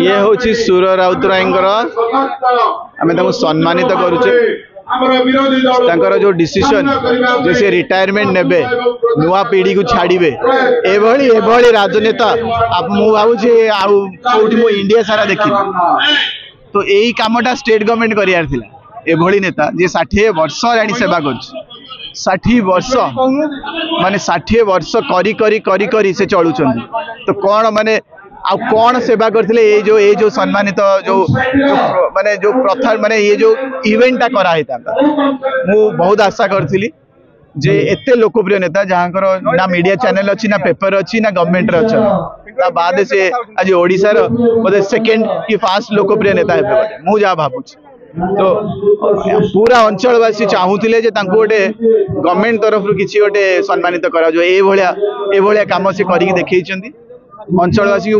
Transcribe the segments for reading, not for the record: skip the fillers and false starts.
ये हूँ सुर राउतराय आम सम्मानित करुचे जो डिसीजन जो से रिटायरमेंट नेबे नुआ पीढ़ी को छाड़े एभली राजनेता मु भावुँ इंडिया सारा देखी तो यही कामटा स्टेट गवर्नमेंट कर नेता जी 60 वर्ष जानी सेवा कर 60 वर्ष माने 60 वर्ष करी करी करी करी से चलुं तो कौन माने आ कौन सेवा करथिले ये जो सम्मानित जो माने जो प्रथा माने ये जो इवेंटा कराई मु बहुत आशा करथिली जे एते लोकप्रिय नेता जहाँ ना मीडिया चैनल अच्छी ना पेपर अच्छी ना गवर्नमेंट अच्छा बाद से आज ओडिशा रो बोले सेकंड की फास्ट लोकप्रिय नेता है मु जा भावुँ तो पूरा अंचलवासी चाहूले गोटे गवर्नमेंट तरफ किसी गोटे सम्मानित करा कम से कर देखते अंचलवासी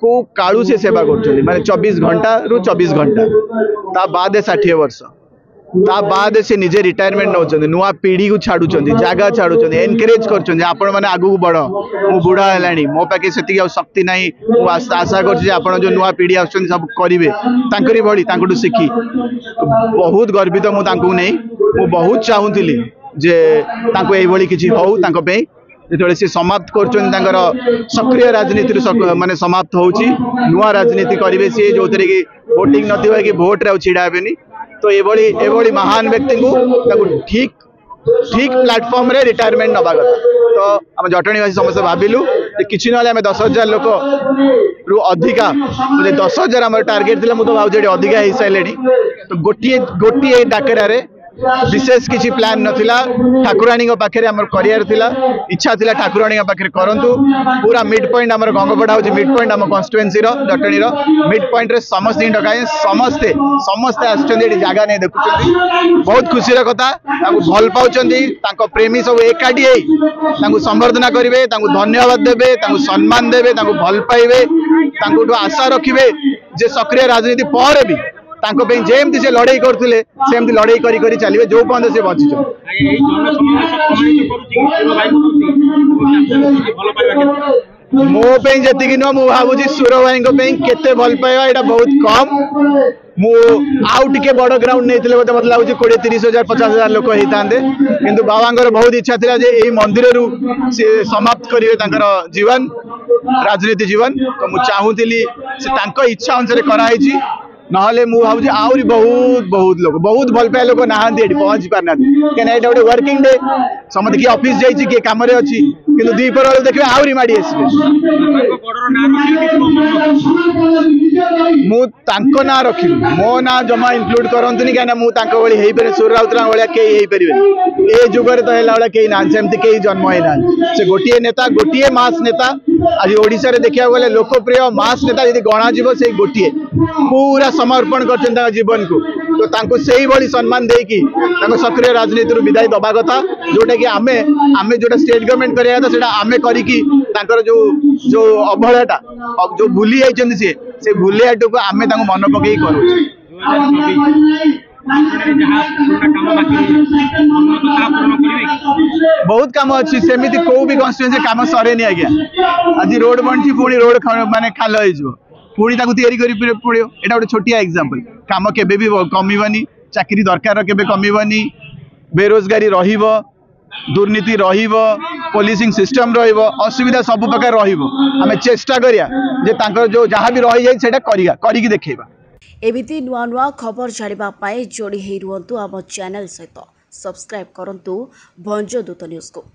को कालू से सेवा कर माने 24 घंटा रु 24 घंटा ता बाद 60 वर्ष ता बाद से निजे रिटायरमेंट नौ नुआ पीढ़ी को छाड़ू जगह छाड़ू एनकरेज कर आगू बढ़ मु बुढ़ा है मो पाखे से शक्ति ना आशा कर जो नुआ पीढ़ी आस सब करेंगे भली शिखी बहुत गर्वित मुझे मु बहुत चाहूली जे किसी हो जो सी समाप्त कर सक्रिय राजनीति माने समाप्त हो नुआ राजनीति करेंगे सी जो कि भोटिंग न कि भोट्रे छिड़ा हेनी तो ये महान व्यक्ति को ठीक ठीक प्लेटफॉर्म रे रिटायरमेंट नवा कथा तो आम जटणीवासी समस्त भाविलु किसी ना 10,000 लोक रु अधिका 10,000 आम टार्गेट थी मुझे भाव अधिका हो सारे तो गोटे गोटे डाकरा विशेष किसी प्लान नथिला ठाकुराणी पाखे आम कर इच्छा थिला ठाकुराणी पाखे करंतु पूरा मिड पॉइंट आम गंगपड़ा हूँ मिड पॉइंट आम कन्स्टिट्युएंसी जटणी मिड पॉइंट रे समस्त डकाए समस्ते समस्ते आसुच्चंदी जगह नहीं देखुं बहुत खुशी कथा भल पाँच प्रेमी सब एकाठी संबर्धना करेंगे धन्यवाद देवे सम्मान देवे भल पाइबे आशा रखिए जे सक्रिय राजनीति पर भी जेमती से लड़ाई करते सेमती लड़ाई करी चलिए जो पर्यटन से बची मोपी जी नुह मु भावुँ सुर भाई के भल पाइबा यहाँ बहुत कम मु आउ टे बड़ ग्राउंड नहीं मत लगे 20-30,000 50,000 लोक होता किंतु बाबा बहुत इच्छा था मंदिर रू समाप्त करेंगे जीवन राजनीति जीवन तो मुझे चाहूली इच्छा अनुसार कराई नहले मु भावुँ आहरी बहुत बहुत लोग बहुत भल पाए लोग ना पहुंची पारना कहीं गोटे वर्किंग डे समझ किए ऑफिस जाइए किए कम अच्छी कि दीपर बेलू देखिए आहरी माड़ी आसवे मु ना रखी मो ना जमा इनक्लूड करतुनि कहीं मुझे भाई सुर राउतराय भाया कई पारे ए जुगर तो है कई ना सेमती कई जन्म होना से गोटे नेता गोटे मास नेता आज ओडिशा देखा गले लोकप्रिय मास नेता यदि गणाजीव से गोटे पूरा समर्पण कर जीवन को तो से भाई सम्मान देकी सक्रिय राजनीति विदाय दबा कथा जोटा कि आमे आमे जोटा स्टेट गवर्नमेंट करिया था सेटा आमे करिकी जो जो अवहेलाटा जो भूली जाइछन से भूलियाटू को आमे मन पकई करू बहुत काम अच्छी सेमिति को भी कन्स्टिट्युएंसी काम सरेनी आज्ञा आज रोड बनची पुणी रोड माने खाल हो पुणी पड़ो यहाँ गोटे छोटिया एग्जांपल काम केबे भी कमिबनी चाकरी दरकार केबे कमिबनी बेरोजगारी रहिबो दुर्नीति रहिबो पुलिसिंग सिस्टम रहिबो असुविधा सब प्रकार रहिबो आमे चेष्टा करिया जे तांकर जो जहाँ भी रही जाए सेटा करिया करिकी देखैबा एमिति नुआ नुआ खबर जानिबा पाए जोड़ी हेई रुहंतु आम चैनल सहित सब्सक्राइब करंतु भंजदूत न्यूज को।